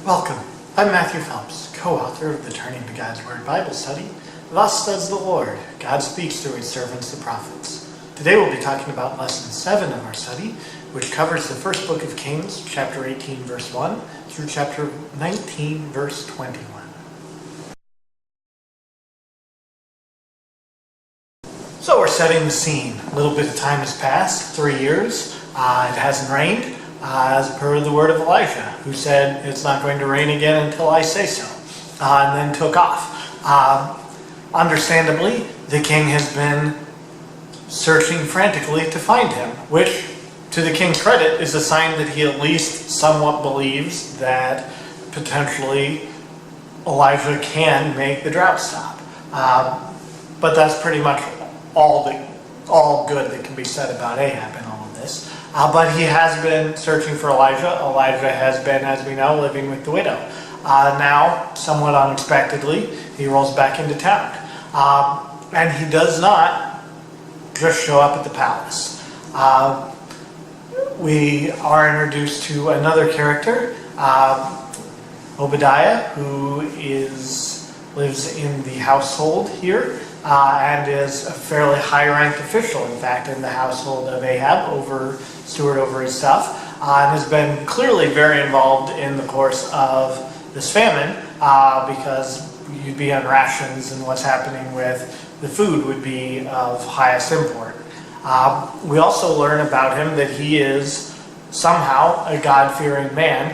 Welcome. I'm Matthew Phelps, co-author of the Turning to God's Word Bible study. Thus says the Lord, God speaks through his servants, the prophets. Today we'll be talking about lesson 7 of our study, which covers the first book of Kings, chapter 18, verse 1, through chapter 19, verse 21. So we're setting the scene. A little bit of time has passed, 3 years. It hasn't rained, as per the word of Elijah, who said, it's not going to rain again until I say so, and then took off. Understandably, the king has been searching frantically to find him, which, to the king's credit, is a sign that he at least somewhat believes that potentially Elijah can make the drought stop. But that's pretty much all good that can be said about Ahab in all of this. But he has been searching for Elijah. Elijah has been, as we know, living with the widow. Now, somewhat unexpectedly, he rolls back into town. And he does not just show up at the palace. We are introduced to another character, Obadiah, who lives in the household here. And is a fairly high-ranked official, in fact, in the household of Ahab, steward over his stuff, and has been clearly very involved in the course of this famine, because you'd be on rations, and what's happening with the food would be of highest import. We also learn about him that he is somehow a God-fearing man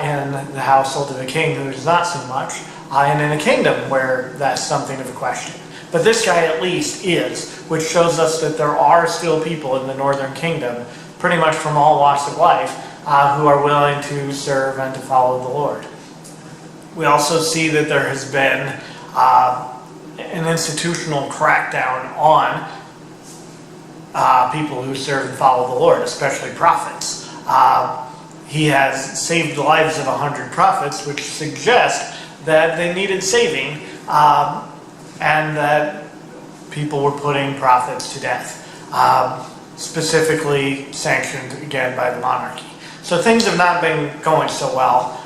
in the household of a king who is not so much, and in a kingdom where that's something of a question. But this guy at least is, which shows us that there are still people in the northern kingdom, pretty much from all walks of life, who are willing to serve and to follow the Lord. We also see that there has been an institutional crackdown on people who serve and follow the Lord, especially prophets. He has saved the lives of 100 prophets, which suggests that they needed saving, and that people were putting prophets to death, specifically sanctioned again by the monarchy. So things have not been going so well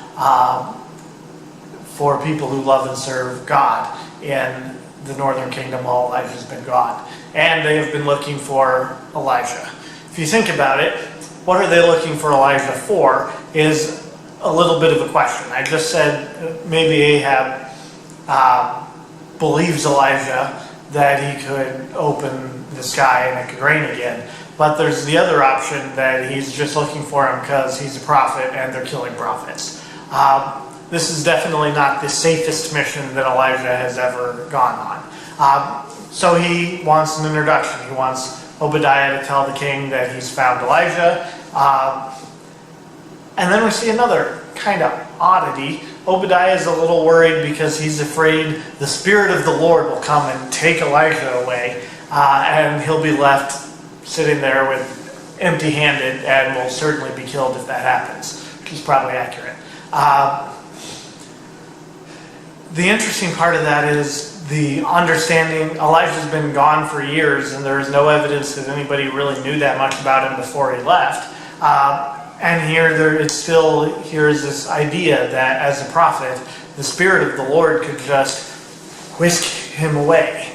for people who love and serve God in the northern kingdom while Elijah's been gone. And they have been looking for Elijah. If you think about it, what are they looking for Elijah for is a little bit of a question. I just said maybe Ahab believes Elijah that he could open the sky and it could rain again. But there's the other option that he's just looking for him because he's a prophet and they're killing prophets. This is definitely not the safest mission that Elijah has ever gone on. So he wants an introduction. He wants Obadiah to tell the king that he's found Elijah. And then we see another kind of oddity. Obadiah is a little worried because he's afraid the Spirit of the Lord will come and take Elijah away, and he'll be left sitting there with empty-handed and will certainly be killed if that happens, which is probably accurate. The interesting part of that is the understanding Elijah's been gone for years and there is no evidence that anybody really knew that much about him before he left. And here's this idea that as a prophet, the Spirit of the Lord could just whisk him away.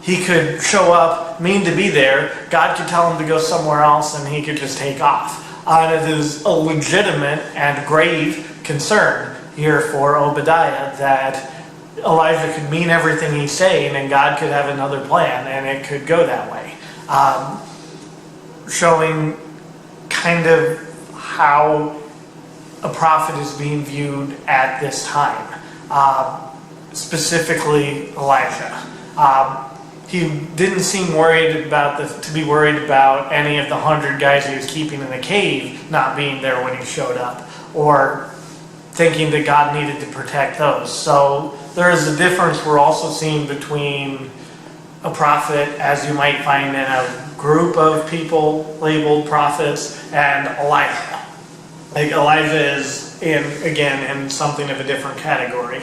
He could show up, mean to be there, God could tell him to go somewhere else, and he could just take off. And it is a legitimate and grave concern here for Obadiah that Elijah could mean everything he's saying, and God could have another plan, and it could go that way. Showing kind of how a prophet is being viewed at this time, specifically Elijah. He didn't seem to be worried about any of the 100 guys he was keeping in the cave not being there when he showed up, or thinking that God needed to protect those. So there is a difference we're also seeing between a prophet, as you might find in a group of people labeled prophets, and Elijah. Like Elijah is in something of a different category.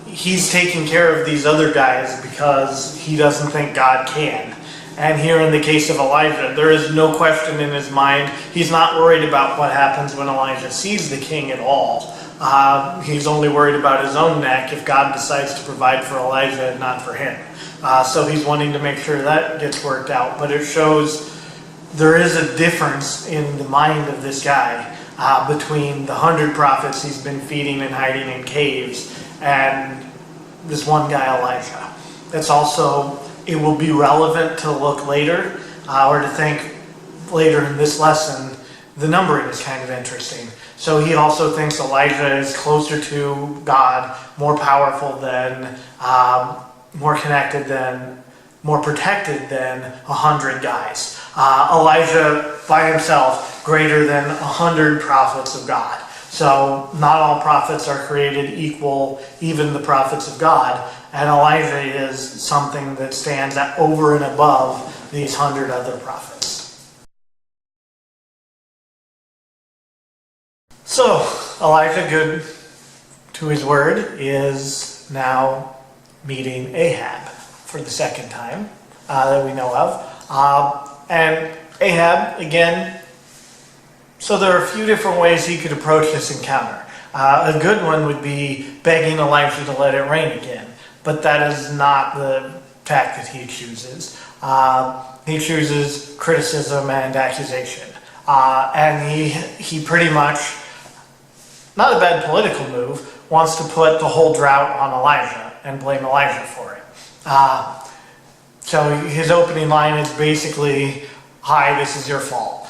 He's taking care of these other guys because he doesn't think God can. And here in the case of Elijah, there is no question in his mind. He's not worried about what happens when Elijah sees the king at all. He's only worried about his own neck if God decides to provide for Elijah and not for him. So he's wanting to make sure that gets worked out. But it shows there is a difference in the mind of this guy between the 100 prophets he's been feeding and hiding in caves and this one guy, Elijah. It's also, it will be relevant to look later or to think later in this lesson. The numbering is kind of interesting. So he also thinks Elijah is closer to God, more powerful than, more connected than, more protected than 100 guys. Elijah by himself, greater than 100 prophets of God. So not all prophets are created equal, even the prophets of God. And Elijah is something that stands over and above these 100 other prophets. So Elijah, good to his word, is now meeting Ahab for the second time that we know of. And Ahab, again, so there are a few different ways he could approach this encounter. A good one would be begging Elijah to let it rain again. But that is not the tack that he chooses. He chooses criticism and accusation. And he pretty much, not a bad political move, wants to put the whole drought on Elijah and blame Elijah for it. So his opening line is basically, "Hi, this is your fault."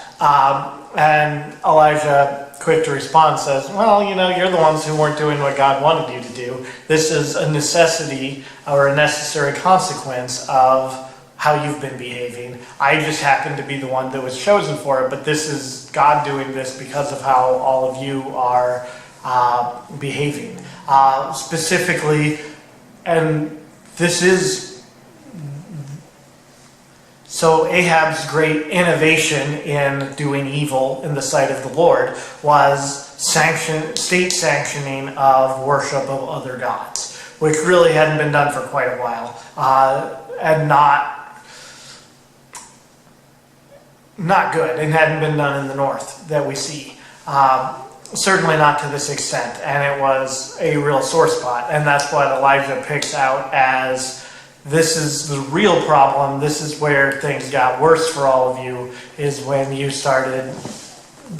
And Elijah, quick to respond, says, "Well, you're the ones who weren't doing what God wanted you to do. This is a necessity or a necessary consequence of how you've been behaving. I just happen to be the one that was chosen for it, but this is God doing this because of how all of you are behaving." Specifically, and this is so Ahab's great innovation in doing evil in the sight of the Lord was state sanctioning of worship of other gods, which really hadn't been done for quite a while, and not good, and hadn't been done in the north that we see. Certainly not to this extent, and it was a real sore spot, and that's what Elijah picks out as, this is the real problem. This is where things got worse for all of you, is when you started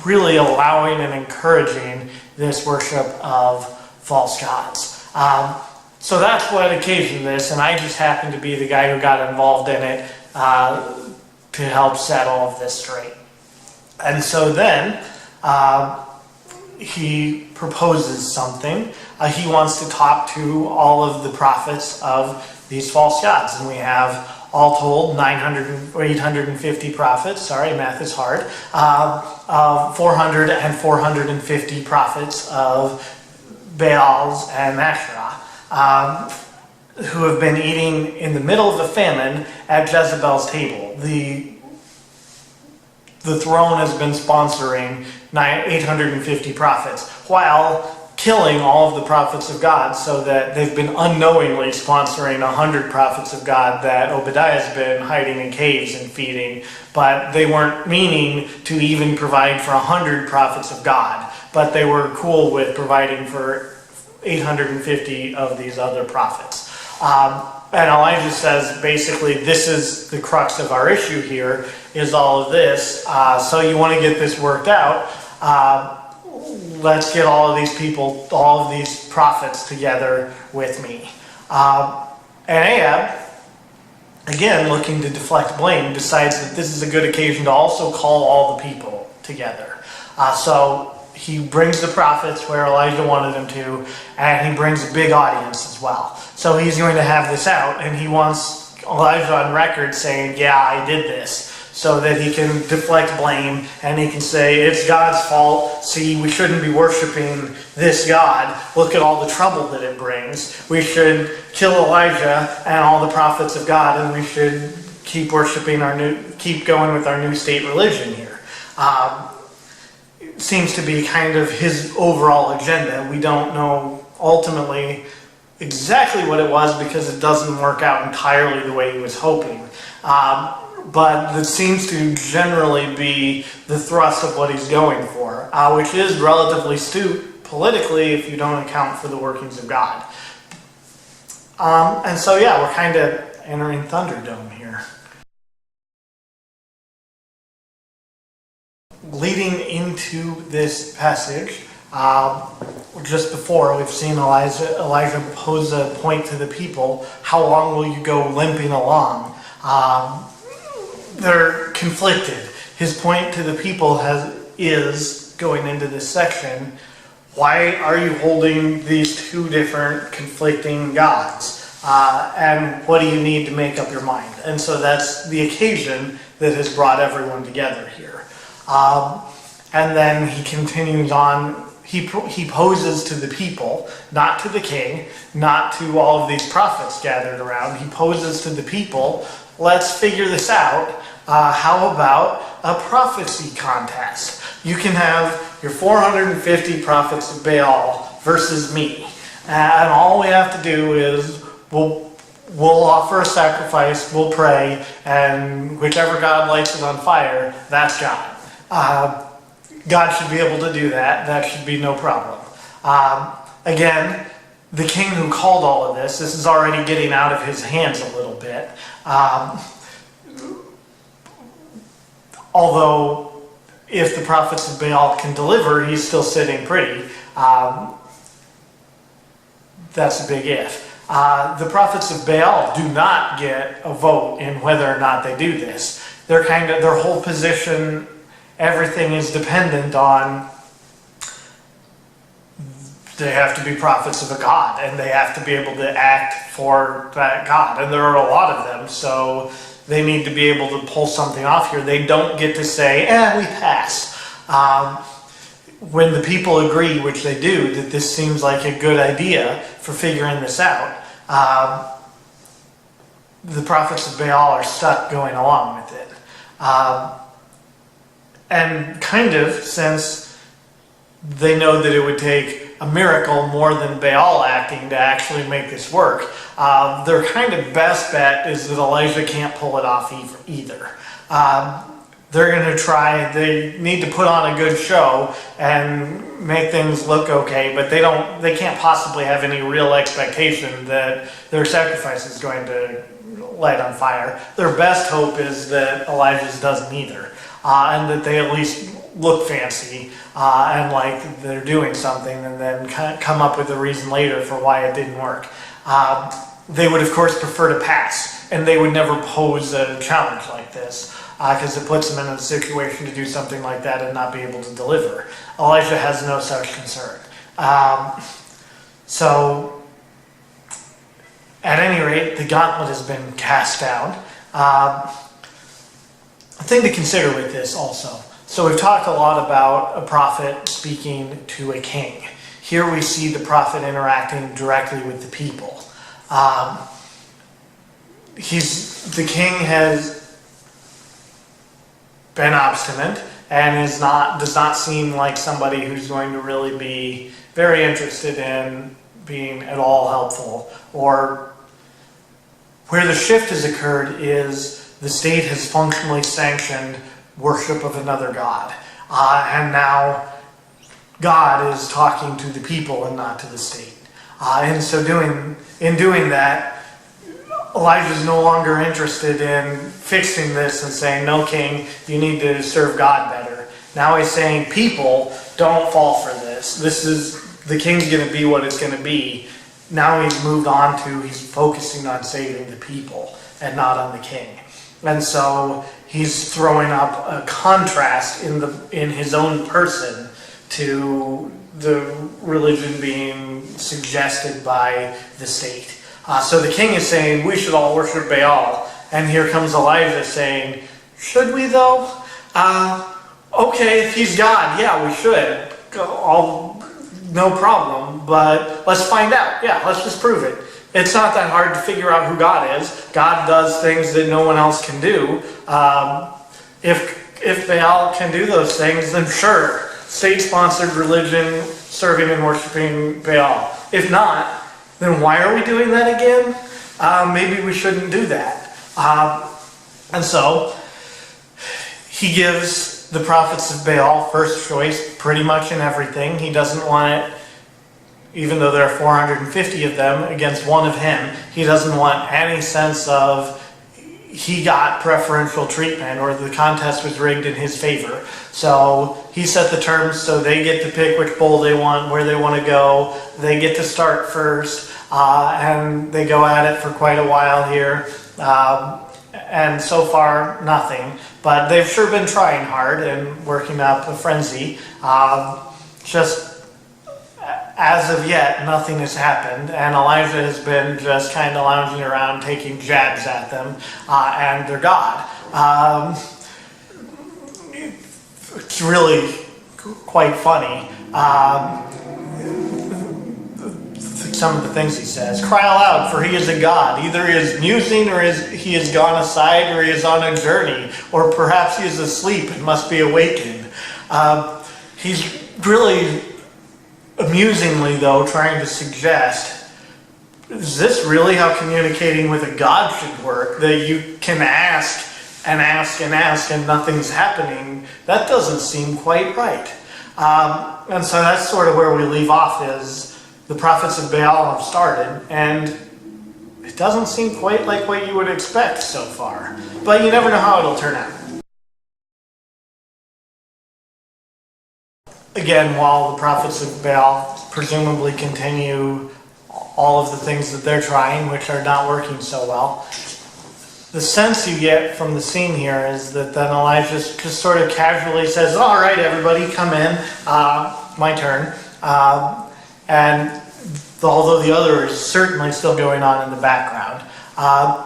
really allowing and encouraging this worship of false gods. So that's what occasioned this, and I just happened to be the guy who got involved in it to help set all of this straight. And so then he proposes something. He wants to talk to all of the prophets of these false gods, and we have all told 900 or 850 prophets. Sorry, math is hard. 400 and 450 prophets of Baals and Asherah, who have been eating in the middle of the famine at Jezebel's table. The throne has been sponsoring 850 prophets, while killing all of the prophets of God, so that they've been unknowingly sponsoring 100 prophets of God that Obadiah's been hiding in caves and feeding, but they weren't meaning to even provide for 100 prophets of God, but they were cool with providing for 850 of these other prophets. And Elijah says, basically, this is the crux of our issue here, is all of this. So you want to get this worked out. Let's get all of these people, all of these prophets together with me. And Ahab, again, looking to deflect blame, decides that this is a good occasion to also call all the people together. So he brings the prophets where Elijah wanted him to, and he brings a big audience as well. So he's going to have this out, and he wants Elijah on record saying, "Yeah, I did this," so that he can deflect blame, and he can say, "It's God's fault. See, we shouldn't be worshiping this God. Look at all the trouble that it brings. We should kill Elijah and all the prophets of God, and we should keep worshiping keep going with our new state religion here." Seems to be kind of his overall agenda. We don't know ultimately exactly what it was, because it doesn't work out entirely the way he was hoping. but that seems to generally be the thrust of what he's going for, which is relatively astute politically if you don't account for the workings of God. And so, yeah, we're kind of entering Thunderdome here. Leading into this passage, just before, we've seen Elijah pose a point to the people. How long will you go limping along? They're conflicted. His point to the people is, going into this section, why are you holding these two different conflicting gods? And what do you need to make up your mind? And so that's the occasion that has brought everyone together here. And then he continues on. He poses to the people, not to the king, not to all of these prophets gathered around. He poses to the people, let's figure this out. How about a prophecy contest? You can have your 450 prophets of Baal versus me. And all we have to do is we'll offer a sacrifice, we'll pray, and whichever God lights it on fire, that's God. God should be able to do that. That should be no problem. Again, the king who called all of this is already getting out of his hands a little bit. Although, if the prophets of Baal can deliver, he's still sitting pretty. That's a big if. The prophets of Baal do not get a vote in whether or not they do this. Their whole position, everything is dependent on, they have to be prophets of a God, and they have to be able to act for that God. And there are a lot of them, so they need to be able to pull something off here. They don't get to say, we passed. When the people agree, which they do, that this seems like a good idea for figuring this out, the prophets of Baal are stuck going along with it. And kind of, since they know that it would take a miracle more than Baal acting to actually make this work, their kind of best bet is that Elijah can't pull it off either. They're going to try, they need to put on a good show and make things look okay, but they can't possibly have any real expectation that their sacrifice is going to light on fire. Their best hope is that Elijah's doesn't either. And that they at least look fancy and like they're doing something, and then come up with a reason later for why it didn't work. They would, of course, prefer to pass, and they would never pose a challenge like this because it puts them in a situation to do something like that and not be able to deliver. Elijah has no such concern. So, at any rate, the gauntlet has been cast down. A thing to consider with this also. So we've talked a lot about a prophet speaking to a king. Here we see the prophet interacting directly with the people. The king has been obstinate and does not seem like somebody who's going to really be very interested in being at all helpful. Or where the shift has occurred is the state has functionally sanctioned worship of another god. And now God is talking to the people and not to the state. And so in doing that, Elijah is no longer interested in fixing this and saying, no, king, you need to serve God better. Now he's saying, people, don't fall for this. The king's going to be what it's going to be. Now he's focusing on saving the people and not on the king. And so he's throwing up a contrast in his own person to the religion being suggested by the state. So the king is saying, we should all worship Baal. And here comes Elijah saying, should we though? Okay, if he's God, yeah, we should. No problem, but let's find out. Yeah, let's just prove it. It's not that hard to figure out who God is. God does things that no one else can do. If Baal can do those things, then sure, state-sponsored religion, serving and worshiping Baal. If not, then why are we doing that again? Maybe we shouldn't do that. And so he gives the prophets of Baal first choice pretty much in everything. He doesn't want it, even though there are 450 of them against one of him, he doesn't want any sense of he got preferential treatment or the contest was rigged in his favor. So he set the terms so they get to pick which bowl they want, where they want to go. They get to start first, and they go at it for quite a while here. And so far, nothing. But they've sure been trying hard and working up a frenzy. Just as of yet, nothing has happened, and Elijah has been just kind of lounging around, taking jabs at them and their God. It's really quite funny. Some of the things he says. Cry aloud, for he is a God. Either he is musing, or he has gone aside, or he is on a journey, or perhaps he is asleep and must be awakened. He's really amusingly, though, trying to suggest, is this really how communicating with a God should work? That you can ask and ask and ask and nothing's happening? That doesn't seem quite right. And so that's sort of where we leave off, is the prophets of Baal have started, and it doesn't seem quite like what you would expect so far. But you never know how it'll turn out. Again, while the prophets of Baal presumably continue all of the things that they're trying, which are not working so well, the sense you get from the scene here is that then Elijah just sort of casually says, all right, everybody, come in, my turn. And although the other is certainly still going on in the background.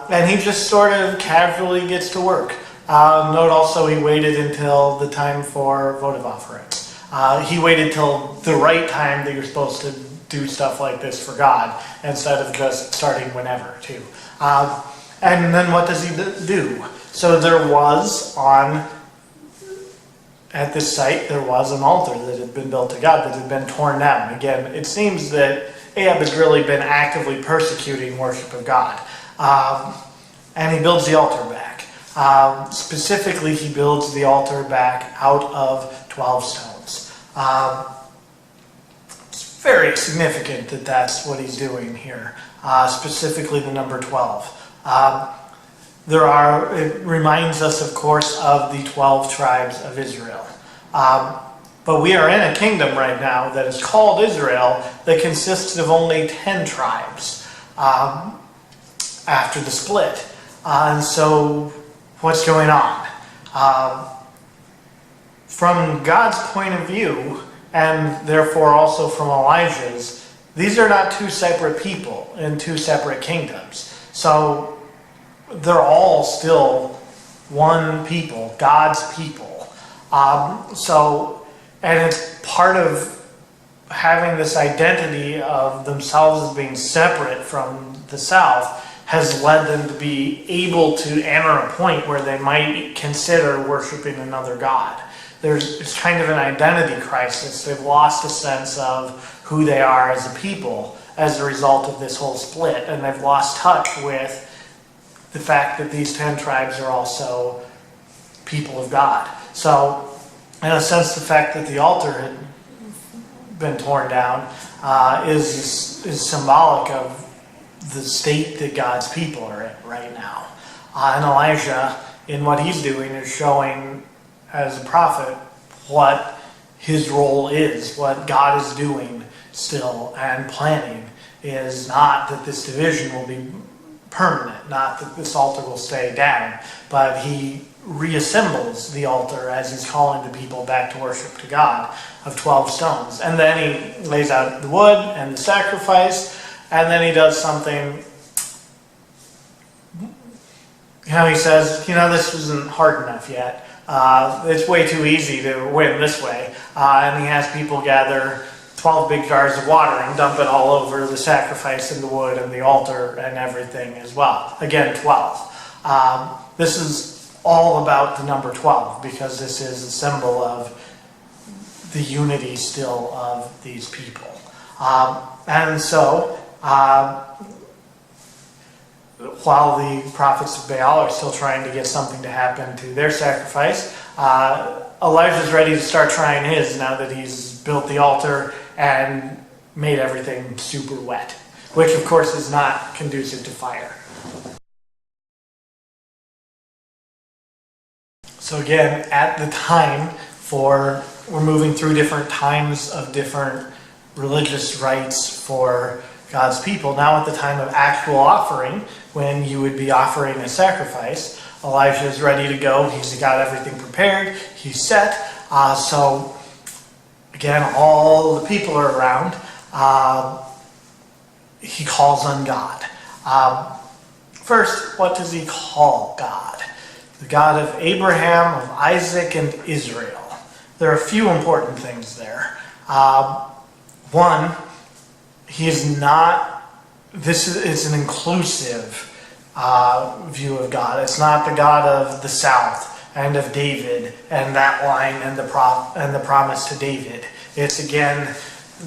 And he just sort of casually gets to work. Note also he waited until the time for votive offerings. He waited till the right time that you're supposed to do stuff like this for God, instead of just starting whenever, too. And then what does he do? So there was at this site, there was an altar that had been built to God that had been torn down. Again, it seems that Ahab has really been actively persecuting worship of God. And he builds the altar back. Specifically, he builds the altar back out of 12 stones. It's very significant that that's what he's doing here, specifically the number 12. It reminds us, of course, of the 12 tribes of Israel. But we are in a kingdom right now that is called Israel that consists of only 10 tribes after the split. And so what's going on? From God's point of view, and therefore also from Elijah's, these are not two separate people in two separate kingdoms. So they're all still one people, God's people. And it's part of having this identity of themselves as being separate from the South has led them to be able to enter a point where they might consider worshiping another God. It's kind of an identity crisis. They've lost a sense of who they are as a people as a result of this whole split, and they've lost touch with the fact that these 10 tribes are also people of God. So, in a sense, the fact that the altar had been torn down is symbolic of the state that God's people are in right now. And Elijah, in what he's doing, is showing as a prophet what his role is, what God is doing still and planning is not that this division will be permanent, not that this altar will stay down, but he reassembles the altar as he's calling the people back to worship to God of 12 stones. And then he lays out the wood and the sacrifice, and then he does something. He says, this isn't hard enough yet. It's way too easy to win this way. And he has people gather 12 big jars of water and dump it all over the sacrifice and the wood and the altar and everything as well. Again, 12. This is all about the number 12 because this is a symbol of the unity still of these people. And so while the prophets of Baal are still trying to get something to happen to their sacrifice, Elijah's ready to start trying his now that he's built the altar and made everything super wet, which of course is not conducive to fire. So again, at the time we're moving through different times of different religious rites for God's people. Now at the time of actual offering, when you would be offering a sacrifice, Elijah is ready to go. He's got everything prepared. He's set. So again, all the people are around. He calls on God. First, what does he call God? The God of Abraham, of Isaac, and Israel. There are a few important things there. One, it's an inclusive view of God. It's not the God of the South and of David and that line and the promise to David. It's again,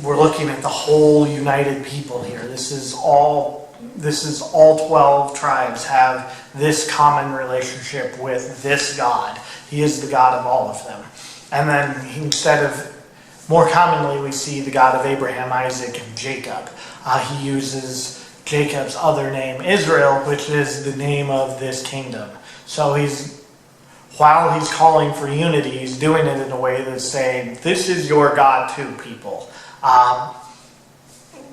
we're looking at the whole united people here. This is all 12 tribes have this common relationship with this God. He is the God of all of them. And then more commonly we see the God of Abraham, Isaac, and Jacob. He uses Jacob's other name, Israel, which is the name of this kingdom. So while he's calling for unity, he's doing it in a way that's saying, this is your God too, people.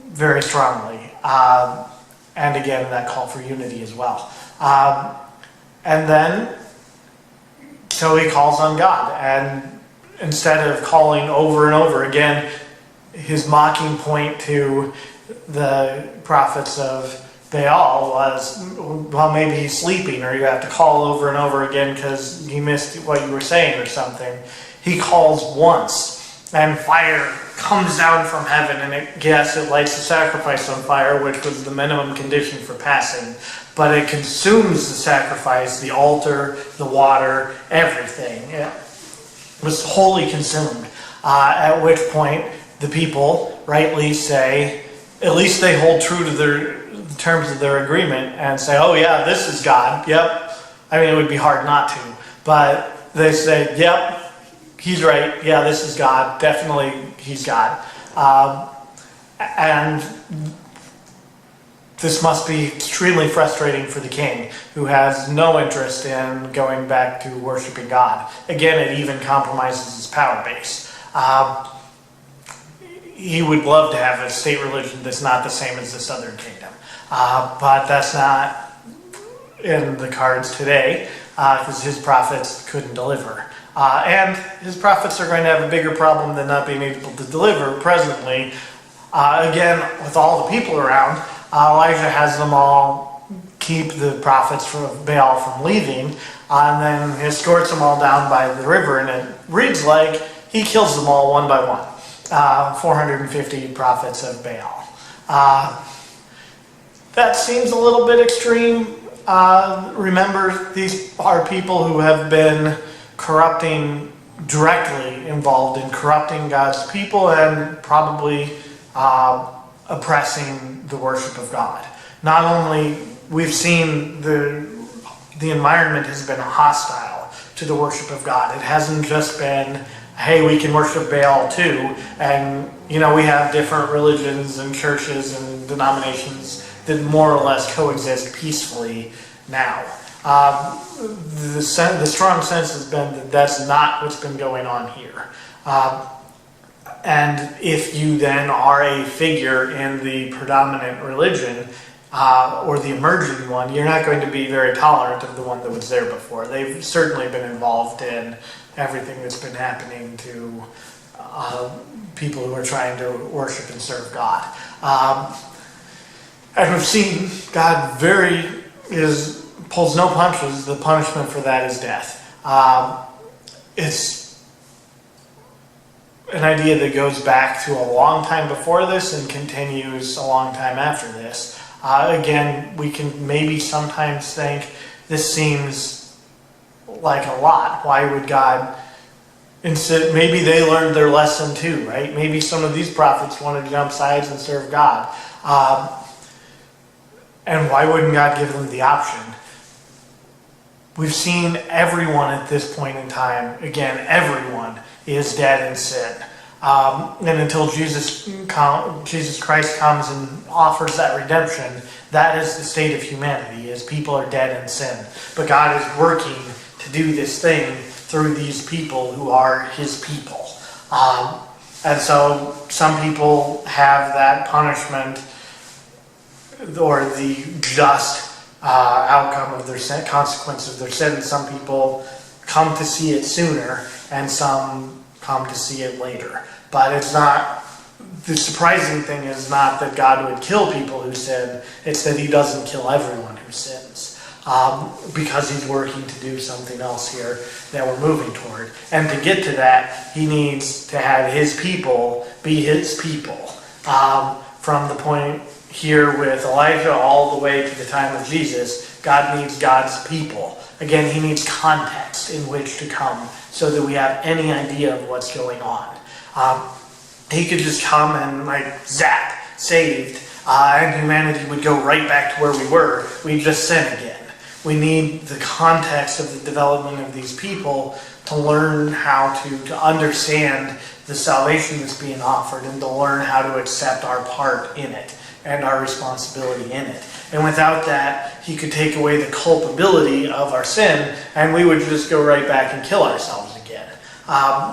Very strongly. And again, that call for unity as well. And then, so he calls on God. And instead of calling over and over again, his mocking point to the prophets of Baal was, well, maybe he's sleeping, or you have to call over and over again because he missed what you were saying or something. He calls once, and fire comes down from heaven, and it lights the sacrifice on fire, which was the minimum condition for passing. But it consumes the sacrifice, the altar, the water, everything. It was wholly consumed. At which point, the people rightly say, at least they hold true to the terms of their agreement and say, oh yeah, this is God. Yep. I mean, it would be hard not to. But they say, yep, he's right. Yeah, this is God. Definitely, he's God. And this must be extremely frustrating for the king, who has no interest in going back to worshiping God. Again, it even compromises his power base. He would love to have a state religion that's not the same as the southern kingdom. But that's not in the cards today, because his prophets couldn't deliver. And his prophets are going to have a bigger problem than not being able to deliver presently. Again, with all the people around, Elijah has them all keep the prophets from Baal from leaving, and then he escorts them all down by the river, and it reads like he kills them all one by one. 450 prophets of Baal. That seems a little bit extreme. Remember, these are people who have been directly involved in corrupting God's people and probably oppressing the worship of God. Not only we've seen the environment has been hostile to the worship of God. It hasn't just been, hey, we can worship Baal too, and we have different religions and churches and denominations that more or less coexist peacefully now. The strong sense has been that that's not what's been going on here. And if you then are a figure in the predominant religion, or the emerging one, you're not going to be very tolerant of the one that was there before. They've certainly been involved in everything that's been happening to people who are trying to worship and serve God. And we've seen God pulls no punches. The punishment for that is death. It's an idea that goes back to a long time before this and continues a long time after this. Again, we can maybe sometimes think this seems like a lot. Why would God maybe they learned their lesson too, right? Maybe some of these prophets want to jump sides and serve God. And why wouldn't God give them the option? We've seen everyone at this point in time, again, everyone is dead in sin. And until Jesus Christ comes and offers that redemption, that is the state of humanity, is people are dead in sin. But God is working to do this thing through these people who are his people. And so some people have that punishment or the just outcome of their sin, consequence of their sin. Some people come to see it sooner, and some come to see it later. But it's not, the surprising thing is not that God would kill people who sin, it's that he doesn't kill everyone who sins. Because he's working to do something else here that we're moving toward. And to get to that, he needs to have his people be his people. From the point here with Elijah all the way to the time of Jesus, God needs God's people. Again, he needs context in which to come so that we have any idea of what's going on. He could just come and zap, saved, and humanity would go right back to where we were. We'd just sin again. We need the context of the development of these people to learn how to understand the salvation that's being offered and to learn how to accept our part in it and our responsibility in it. And without that, he could take away the culpability of our sin and we would just go right back and kill ourselves again,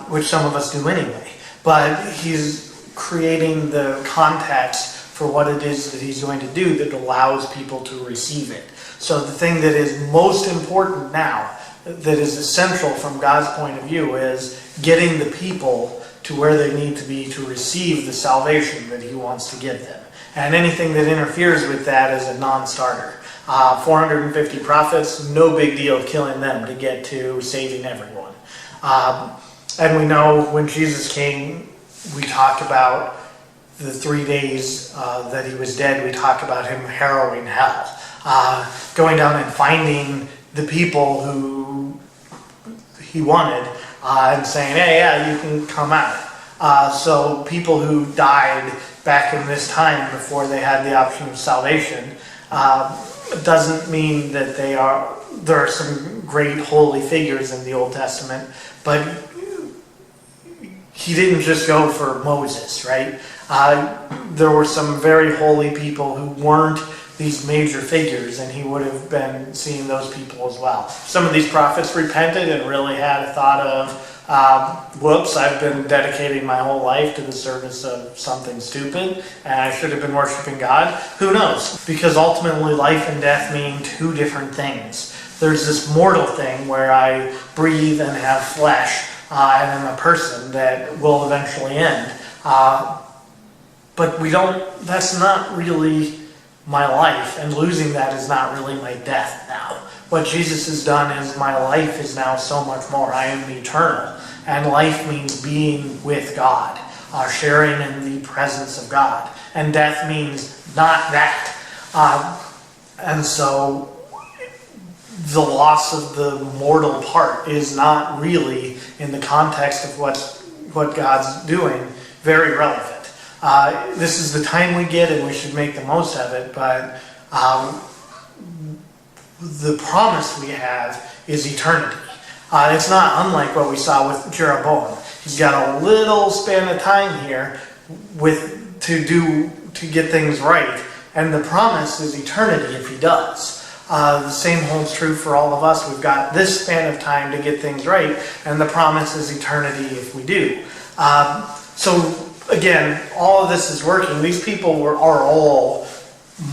which some of us do anyway. But he's creating the context for what it is that he's going to do that allows people to receive it. So the thing that is most important now, that is essential from God's point of view, is getting the people to where they need to be to receive the salvation that he wants to give them. And anything that interferes with that is a non-starter. 450 prophets, no big deal killing them to get to saving everyone. And we know when Jesus came, we talk about the 3 days that he was dead. We talk about him harrowing hell. Going down and finding the people who he wanted and saying, hey, yeah, you can come out. So people who died back in this time before they had the option of salvation doesn't mean that there are some great holy figures in the Old Testament, but he didn't just go for Moses, right? There were some very holy people who weren't these major figures, and he would have been seeing those people as well. Some of these prophets repented and really had a thought of, whoops, I've been dedicating my whole life to the service of something stupid, and I should have been worshiping God. Who knows? Because ultimately life and death mean two different things. There's this mortal thing where I breathe and have flesh, and I'm a person that will eventually end. But that's not really my life, and losing that is not really my death now. What Jesus has done is my life is now so much more. I am eternal, and life means being with God, sharing in the presence of God, and death means not that. And so the loss of the mortal part is not really, in the context of what God's doing, very relevant. This is the time we get, and we should make the most of it, but the promise we have is eternity. It's not unlike what we saw with Jeroboam. He's got a little span of time here to get things right, and the promise is eternity if he does. The same holds true for all of us. We've got this span of time to get things right, and the promise is eternity if we do. So again, all of this is working. These people are all,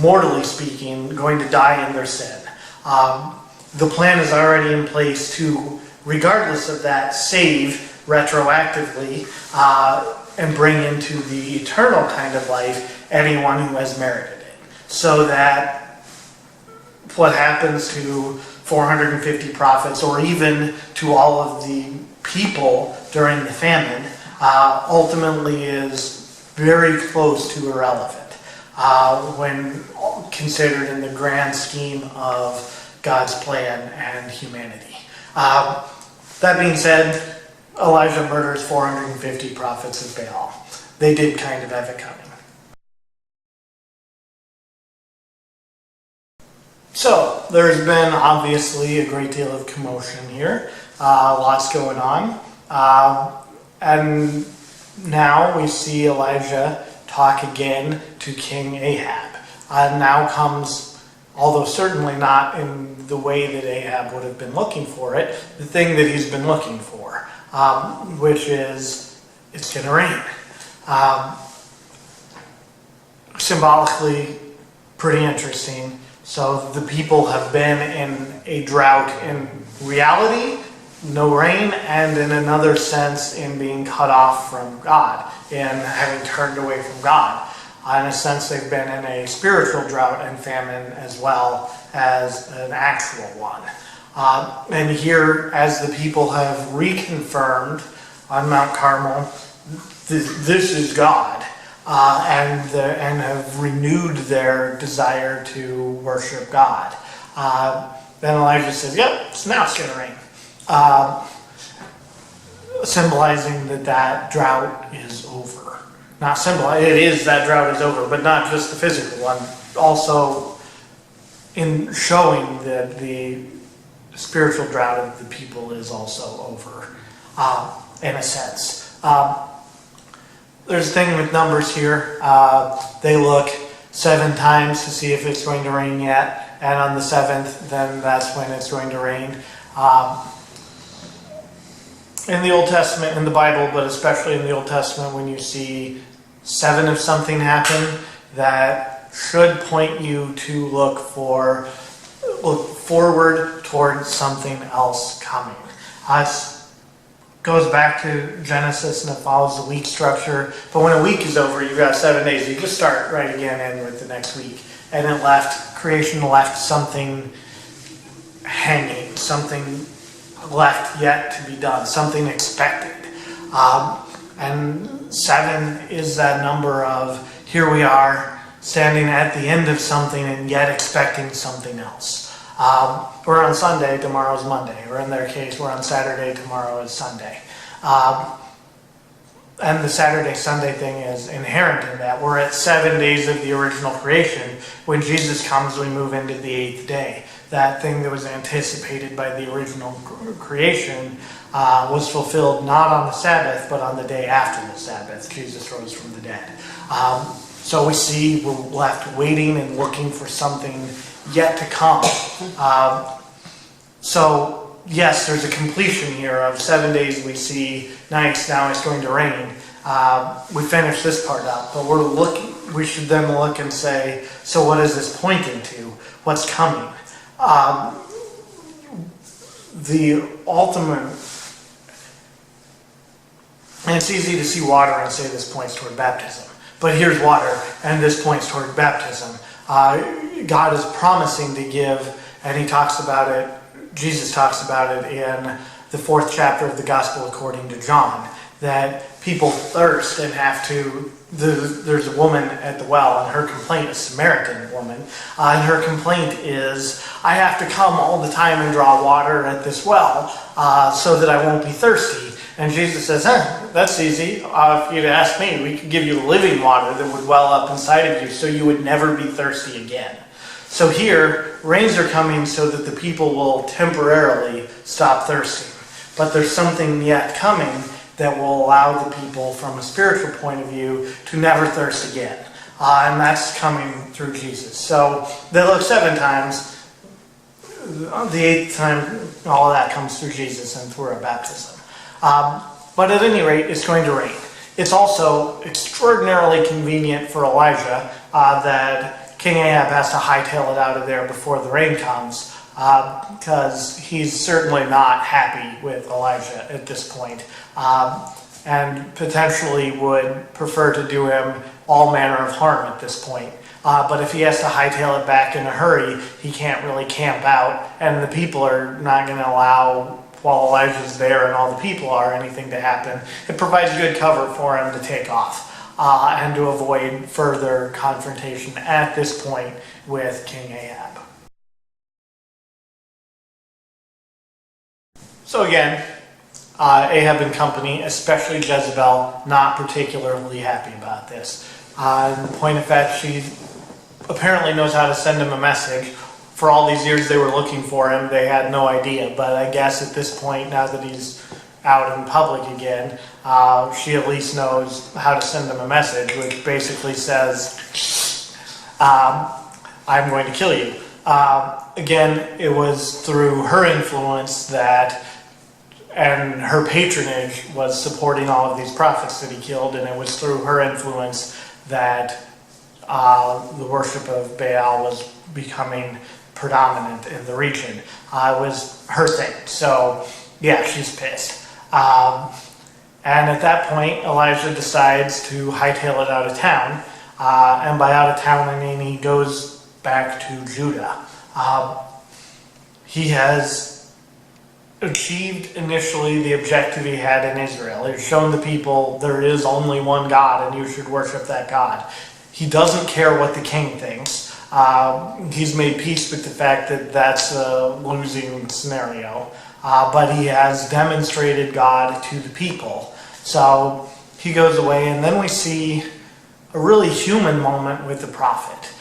mortally speaking, going to die in their sin. The plan is already in place to, regardless of that, save retroactively and bring into the eternal kind of life anyone who has merited it. So that what happens to 450 prophets, or even to all of the people during the famine, ultimately is very close to irrelevant when considered in the grand scheme of God's plan and humanity. That being said, Elijah murders 450 prophets of Baal. They did kind of have it coming. So there's been obviously a great deal of commotion here, lots going on, and now we see Elijah talk again to King Ahab. Now comes, although certainly not in the way that Ahab would have been looking for it, the thing that he's been looking for, which is it's going to rain. Symbolically, pretty interesting. So the people have been in a drought in reality, no rain, and in another sense in being cut off from God, in having turned away from God. In a sense, they've been in a spiritual drought and famine as well as an actual one. And here, as the people have reconfirmed on Mount Carmel, this is God. And have renewed their desire to worship God. Then Elijah says, yep, so now it's going to rain. Symbolizing that drought is over. Not it is that drought is over, but not just the physical one. Also in showing that the spiritual drought of the people is also over, in a sense. There's a thing with numbers here. They look 7 times to see if it's going to rain yet, and on the 7th, then that's when it's going to rain. In the Old Testament, in the Bible, but especially in the Old Testament, when you see 7 of something happen, that should point you to look forward towards something else coming. Goes back to Genesis and it follows the week structure. But when a week is over, you've got 7 days. You just start right again in with the next week. And creation left something hanging, something left yet to be done, something expected. And 7 is that number of here we are standing at the end of something and yet expecting something else. We're on Sunday, tomorrow's Monday. Or in their case, we're on Saturday, tomorrow is Sunday. And the Saturday-Sunday thing is inherent in that. We're at 7 days of the original creation. When Jesus comes, we move into the 8th day. That thing that was anticipated by the original creation was fulfilled not on the Sabbath, but on the day after the Sabbath. Jesus rose from the dead. So we see we're left waiting and looking for something yet to come. So yes, there's a completion here of 7 days. We see nice, now it's going to rain. We finish this part up, but we should then look and say, so what is this pointing to? What's coming? The ultimate, and it's easy to see water and say this points toward baptism. But here's water, and this points toward baptism. God is promising to give, and he talks about it, Jesus talks about it in the 4th chapter of the Gospel according to John, that people thirst and have to, there's a woman at the well, and her complaint, a Samaritan woman, and her complaint is, I have to come all the time and draw water at this well so that I won't be thirsty. And Jesus says, that's easy. If you'd asked me, we could give you living water that would well up inside of you so you would never be thirsty again. So here, rains are coming so that the people will temporarily stop thirsting. But there's something yet coming that will allow the people, from a spiritual point of view, to never thirst again. And that's coming through Jesus. So they look 7 times. The 8th time, all of that comes through Jesus and through our baptism. But at any rate, it's going to rain. It's also extraordinarily convenient for Elijah that King Ahab has to hightail it out of there before the rain comes, because he's certainly not happy with Elijah at this point, and potentially would prefer to do him all manner of harm at this point. But if he has to hightail it back in a hurry, he can't really camp out, and the people are not going to allow, while Elijah's there and all the people are, anything to happen. It provides good cover for him to take off and to avoid further confrontation at this point with King Ahab. So again, Ahab and company, especially Jezebel, not particularly happy about this. In point of fact, she apparently knows how to send him a message for all these years they were looking for him, they had no idea. But I guess at this point, now that he's out in public again, she at least knows how to send him a message, which basically says, I'm going to kill you. Again, it was through her influence that, and her patronage was supporting all of these prophets that he killed, and it was through her influence that the worship of Baal was becoming predominant in the region. It was her thing. So, yeah, she's pissed. And at that point, Elijah decides to hightail it out of town. And by out of town, I mean he goes back to Judah. He has achieved initially the objective he had in Israel. He's shown the people there is only one God and you should worship that God. He doesn't care what the king thinks. He's made peace with the fact that that's a losing scenario. But he has demonstrated God to the people. So he goes away, and then we see a really human moment with the prophet.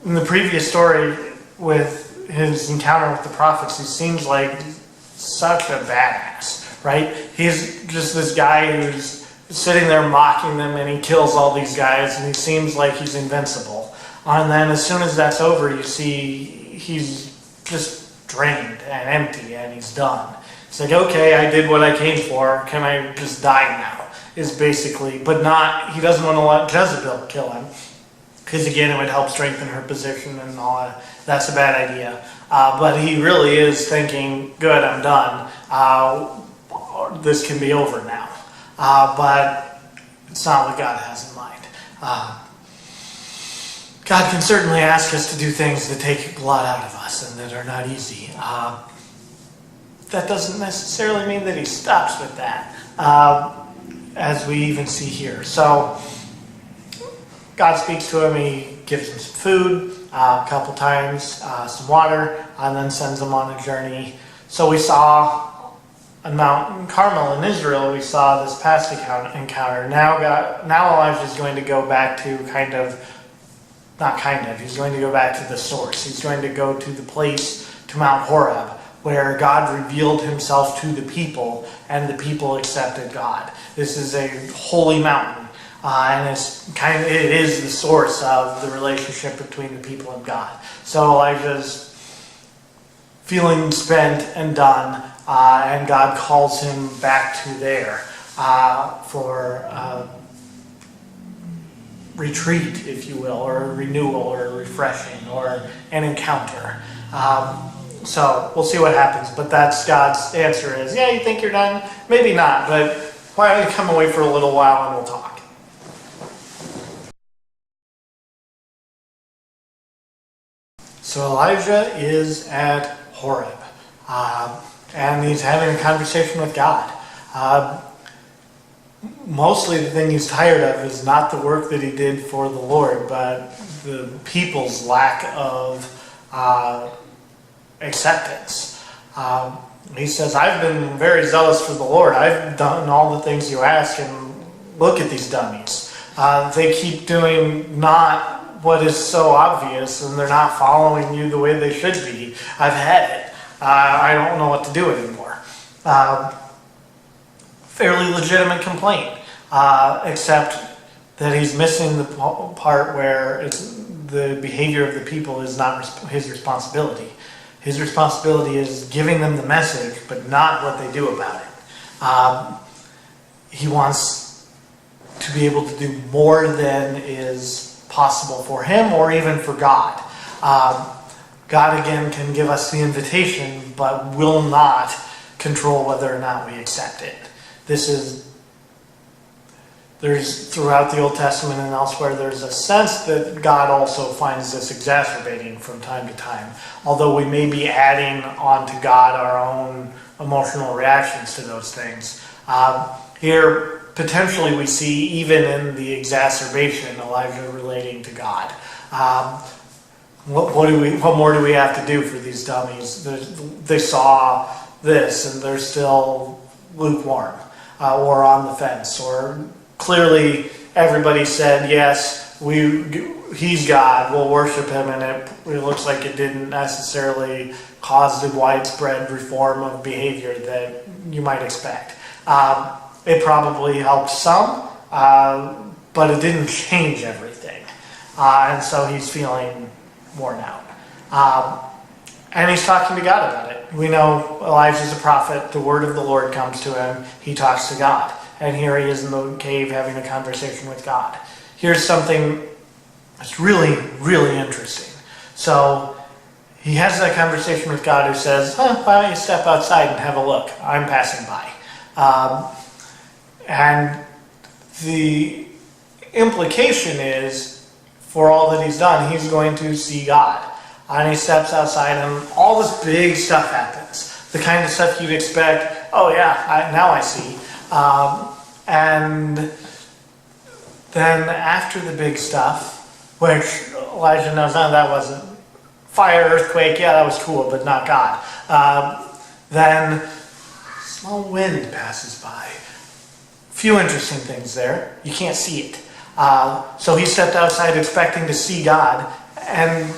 In the previous story with his encounter with the prophets, he seems like such a badass, right? He's just this guy who's sitting there mocking them, and he kills all these guys, and he seems like he's invincible. And then as soon as that's over, you see he's just drained and empty, and he's done. It's like, okay, I did what I came for. Can I just die now? Is basically, but not, he doesn't want to let Jezebel kill him. Because again, it would help strengthen her position and all that. That's a bad idea. But he really is thinking, good, I'm done. This can be over now. But it's not what God has in mind. God can certainly ask us to do things that take a lot out of us and that are not easy. That doesn't necessarily mean that he stops with that, as we even see here. So God speaks to him, he gives him some food, a couple times, some water, and then sends him on a journey. So we saw on Mount Carmel in Israel, we saw this past encounter. Now Elijah is going to go back to he's going to go back to the source. He's going to go to the place, to Mount Horeb, where God revealed himself to the people, and the people accepted God. This is a holy mountain, and it is the source of the relationship between the people and God. So Elijah's feeling spent and done, and God calls him back to there for retreat, if you will, or a renewal, or a refreshing, or an encounter. So we'll see what happens, but that's God's answer is, yeah, you think you're done? Maybe not, but why don't you come away for a little while and we'll talk. So Elijah is at Horeb, and he's having a conversation with God. Mostly the thing he's tired of is not the work that he did for the Lord, but the people's lack of acceptance. He says, I've been very zealous for the Lord. I've done all the things you ask, and look at these dummies. They keep doing not what is so obvious, and they're not following you the way they should be. I've had it. I don't know what to do anymore. Fairly legitimate complaint, except that he's missing the part where the behavior of the people is not his responsibility. His responsibility is giving them the message, but not what they do about it. He wants to be able to do more than is possible for him or even for God. God, again, can give us the invitation, but will not control whether or not we accept it. There's throughout the Old Testament and elsewhere, there's a sense that God also finds this exacerbating from time to time. Although we may be adding on to God our own emotional reactions to those things. Here, potentially we see, even in the exacerbation, Elijah relating to God. What more do we have to do for these dummies? They saw this and they're still lukewarm or on the fence, or clearly everybody said yes, he's God, we'll worship him, and it looks like it didn't necessarily cause the widespread reform of behavior that you might expect. It probably helped some, but it didn't change everything. And so he's feeling worn out. And he's talking to God about it. We know Elijah's a prophet. The word of the Lord comes to him. He talks to God. And here he is in the cave having a conversation with God. Here's something that's really, really interesting. So he has that conversation with God, who says, why don't you step outside and have a look? I'm passing by. And the implication is, for all that he's done, he's going to see God. And he steps outside and all this big stuff happens. The kind of stuff you'd expect, oh yeah, now I see. And then after the big stuff, which Elijah knows, that wasn't fire, earthquake, yeah, that was cool, but not God. Then small wind passes by. Few interesting things there. You can't see it. So he stepped outside expecting to see God, and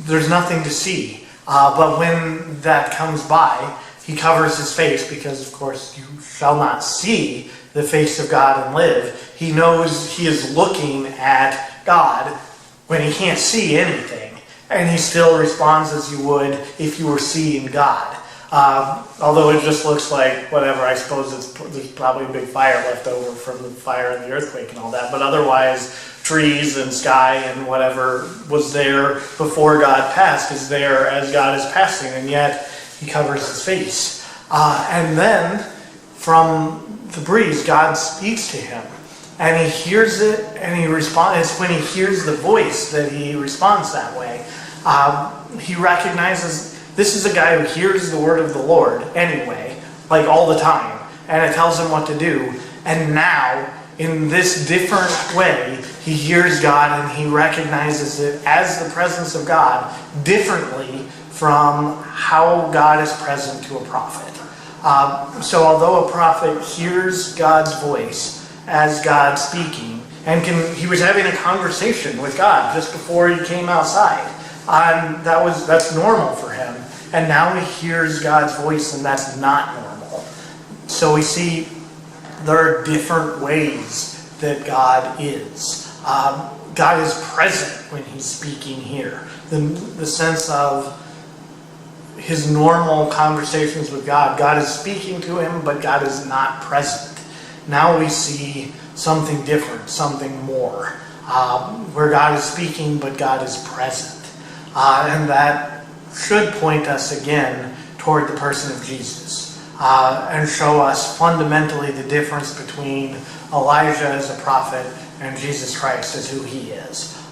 there's nothing to see. But when that comes by, he covers his face, because, of course, you shall not see the face of God and live. He knows he is looking at God when he can't see anything, and he still responds as you would if you were seeing God. Although it just looks like whatever. I suppose there's probably a big fire left over from the fire and the earthquake and all that, but otherwise trees and sky and whatever was there before God passed is there as God is passing, and yet he covers his face. And then from the breeze, God speaks to him, and he hears it, and he responds. It's when he hears the voice that he responds that way. He recognizes this is a guy who hears the word of the Lord anyway, like all the time, and it tells him what to do. And now, in this different way, he hears God and he recognizes it as the presence of God differently from how God is present to a prophet. So although a prophet hears God's voice as God speaking, and he was having a conversation with God just before he came outside, that's normal for him. And now he hears God's voice, and that's not normal. So we see there are different ways that God is. God is present when he's speaking here. The sense of his normal conversations with God. God is speaking to him, but God is not present. Now we see something different, something more, where God is speaking, but God is present. And that should point us again toward the person of Jesus, and show us fundamentally the difference between Elijah as a prophet and Jesus Christ as who he is.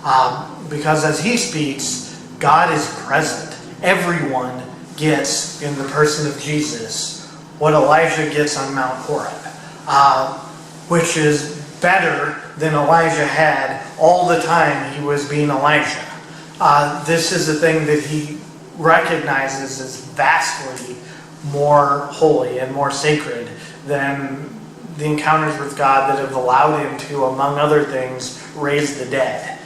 Because as he speaks, God is present. Everyone gets in the person of Jesus what Elijah gets on Mount Horeb, which is better than Elijah had all the time he was being Elijah. This is a thing that he recognizes as vastly more holy and more sacred than the encounters with God that have allowed him to, among other things, raise the dead.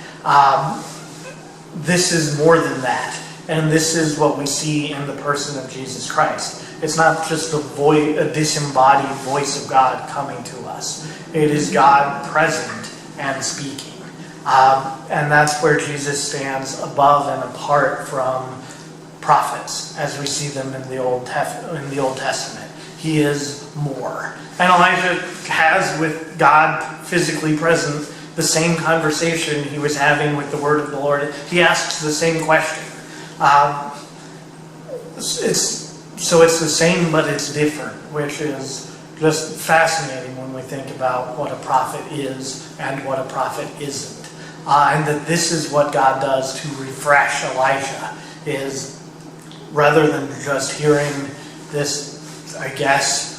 This is more than that. And this is what we see in the person of Jesus Christ. It's not just a disembodied voice of God coming to us. It is God present and speaking. And that's where Jesus stands above and apart from prophets, as we see them in the Old Testament. He is more. And Elijah has, with God physically present, the same conversation he was having with the word of the Lord. He asks the same question. It's the same, but it's different, which is just fascinating when we think about what a prophet is and what a prophet isn't. And that this is what God does to refresh Elijah, is rather than just hearing this, I guess,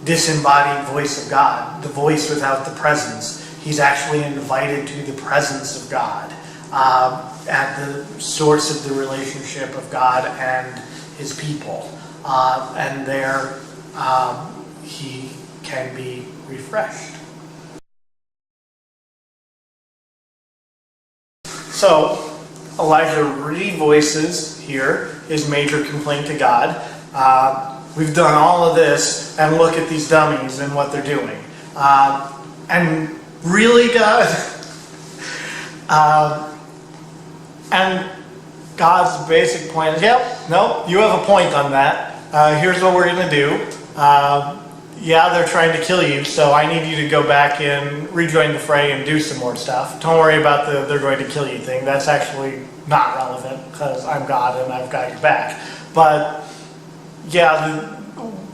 disembodied voice of God, the voice without the presence, he's actually invited to the presence of God, at the source of the relationship of God and his people. And there he can be refreshed. So Elijah revoices here his major complaint to God. We've done all of this, and look at these dummies and what they're doing. And really, God? And God's basic point is, yep, no, you have a point on that. Here's what we're going to do. Yeah, they're trying to kill you, so I need you to go back and rejoin the fray and do some more stuff. Don't worry about the they're going to kill you thing. That's actually not relevant, because I'm God and I've got your back. But yeah,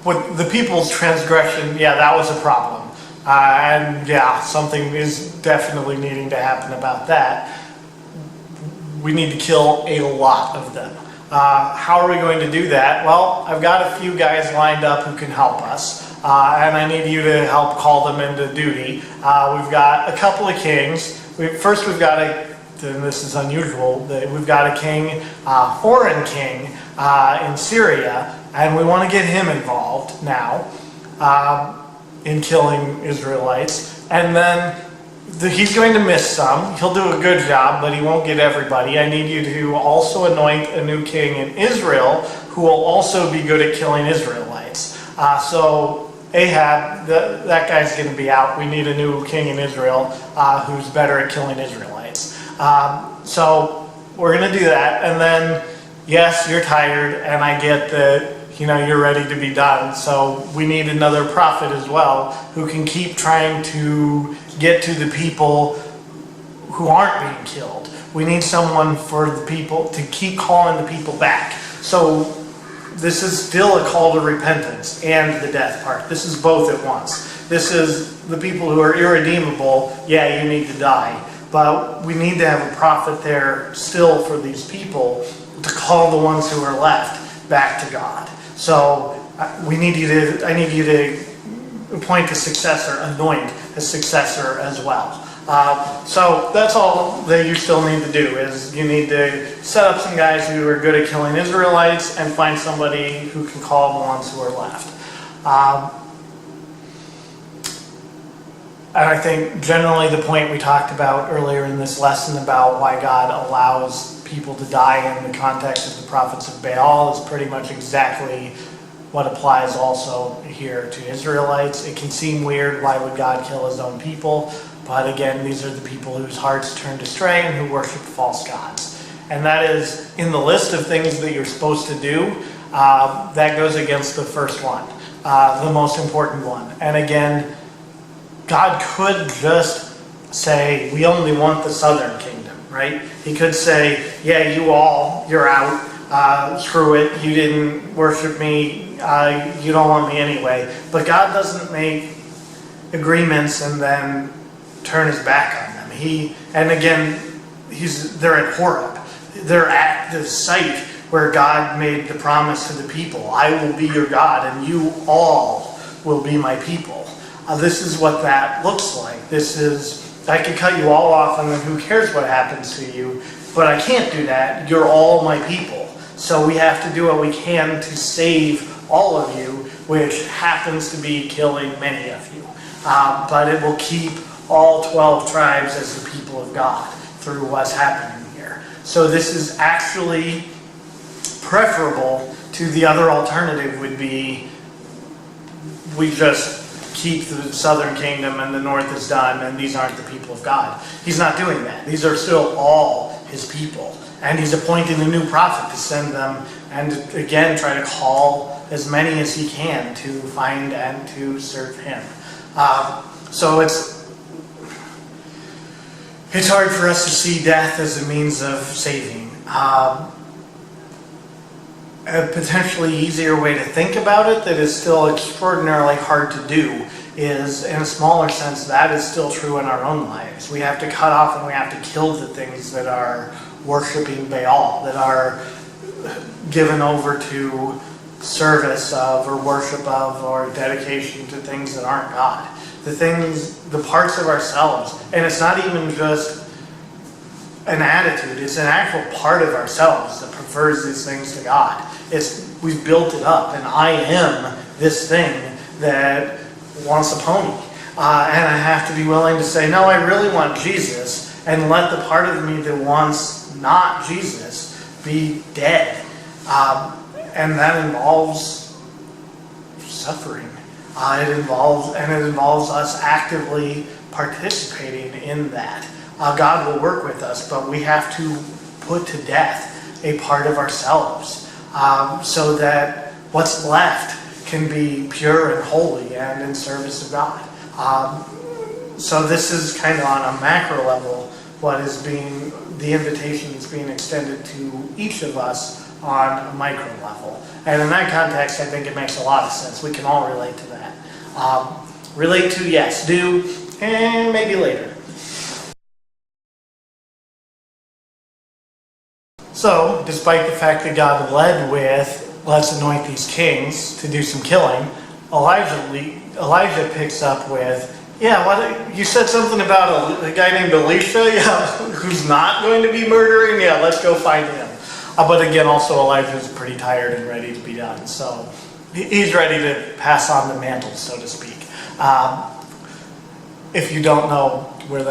with the people's transgression, yeah, that was a problem. And yeah, something is definitely needing to happen about that. We need to kill a lot of them. How are we going to do that? Well, I've got a few guys lined up who can help us. And I need you to help call them into duty. We've got a couple of kings. First we've got and this is unusual, we've got a king, foreign king in Syria, and we want to get him involved now in killing Israelites. And then he's going to miss some. He'll do a good job, but he won't get everybody. I need you to also anoint a new king in Israel who will also be good at killing Israelites. So Ahab, that guy's going to be out. We need a new king in Israel who's better at killing Israelites. So we're going to do that. And then, yes, you're tired, and I get that, you're ready to be done. So we need another prophet as well who can keep trying to get to the people who aren't being killed. We need someone for the people to keep calling the people back. So this is still a call to repentance and the death part. This is both at once. This is the people who are irredeemable, yeah, you need to die. But we need to have a prophet there still for these people to call the ones who are left back to God. So I need you to appoint a successor, anoint a successor as well. So that's all that you still need to do, is you need to set up some guys who are good at killing Israelites and find somebody who can call the ones who are left. And I think generally the point we talked about earlier in this lesson about why God allows people to die in the context of the prophets of Baal is pretty much exactly what applies also here to Israelites. It can seem weird, why would God kill his own people? But again, these are the people whose hearts turned astray and who worship false gods. And that is, in the list of things that you're supposed to do, that goes against the first one, the most important one. And again, God could just say, we only want the southern kingdom, right? He could say, yeah, you're out. Screw it. You didn't worship me. You don't want me anyway. But God doesn't make agreements and then turn his back on them. They're at Horeb. They're at the site where God made the promise to the people. I will be your God, and you all will be my people. This is what that looks like. I could cut you all off, and then who cares what happens to you? But I can't do that. You're all my people. So we have to do what we can to save all of you, which happens to be killing many of you. But it will keep all 12 tribes as the people of God through what's happening here. So this is actually preferable to the other alternative would be we just keep the southern kingdom and the north is done and these aren't the people of God. He's not doing that. These are still all his people. And he's appointing a new prophet to send them and again try to call as many as he can to find and to serve him. So it's hard for us to see death as a means of saving. A potentially easier way to think about it that is still extraordinarily hard to do is, in a smaller sense, that is still true in our own lives. We have to cut off and we have to kill the things that are worshiping Baal, that are given over to service of or worship of or dedication to things that aren't God. The parts of ourselves, and it's not even just an attitude, it's an actual part of ourselves that prefers these things to God. We've built it up, and I am this thing that wants a pony. And I have to be willing to say, no, I really want Jesus, and let the part of me that wants not Jesus be dead. And that involves suffering. It involves us actively participating in that. God will work with us, but we have to put to death a part of ourselves so that what's left can be pure and holy and in service of God. So this is kind of on a macro level the invitation that's being extended to each of us on a micro level. And in that context, I think it makes a lot of sense. We can all relate to that. Relate to, yes. Do, and maybe later. So, despite the fact that God led with, let's anoint these kings to do some killing, Elijah picks up with, you said something about a guy named Elisha, who's not going to be murdering? Yeah, let's go find him. But again, also Elijah's pretty tired and ready to be done. So he's ready to pass on the mantle, so to speak. If you don't know what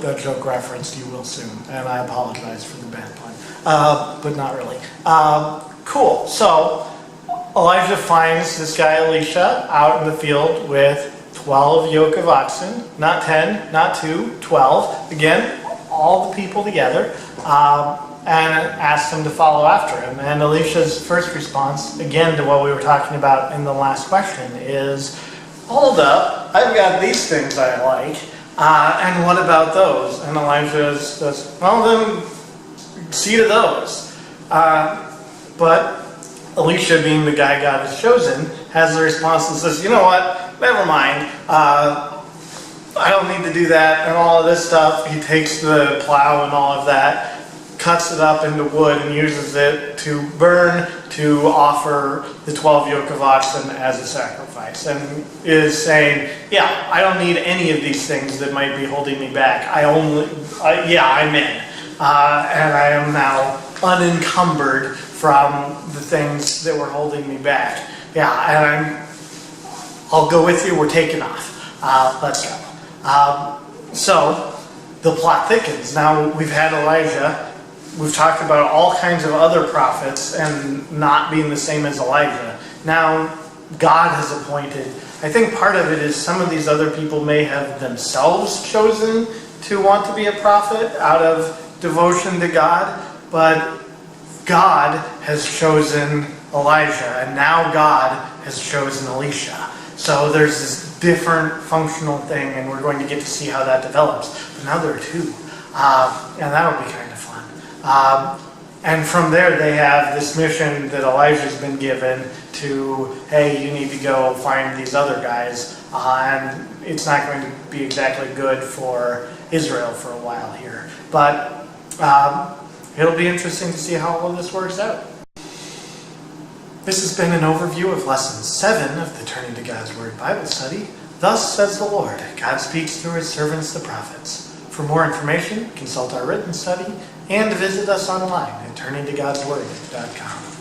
that joke referenced, you will soon. And I apologize for the bad pun. But not really. Cool. So Elijah finds this guy Elisha out in the field with 12 yoke of oxen. Not 10, not 2, 12. Again, all the people together. And asked him to follow after him. And Elisha's first response, again to what we were talking about in the last question, is, hold up, I've got these things I like, and what about those? And Elijah says, well then, see to those. But Elisha, being the guy God has chosen, has the response and says, you know what, never mind, I don't need to do that and all of this stuff. He takes the plow and all of that, cuts it up into wood and uses it to burn, to offer the 12 yoke of oxen as a sacrifice, and is saying, I don't need any of these things that might be holding me back. I'm in. And I am now unencumbered from the things that were holding me back. And I'll go with you, we're taking off. Let's go. So the plot thickens. Now we've had Elijah. We've talked about all kinds of other prophets and not being the same as Elijah. Now, God has appointed, I think part of it is some of these other people may have themselves chosen to want to be a prophet out of devotion to God, but God has chosen Elijah, and now God has chosen Elisha. So there's this different functional thing, and we're going to get to see how that develops. But now there are two, and that'll be kind of fun. And from there they have this mission that Elijah's been given to, hey, you need to go find these other guys, and it's not going to be exactly good for Israel for a while here. But it'll be interesting to see how all of this works out. This has been an overview of Lesson 7 of the Turning to God's Word Bible Study. Thus says the Lord, God speaks through His servants the prophets. For more information, consult our written study and visit us online at turningtogodsword.com.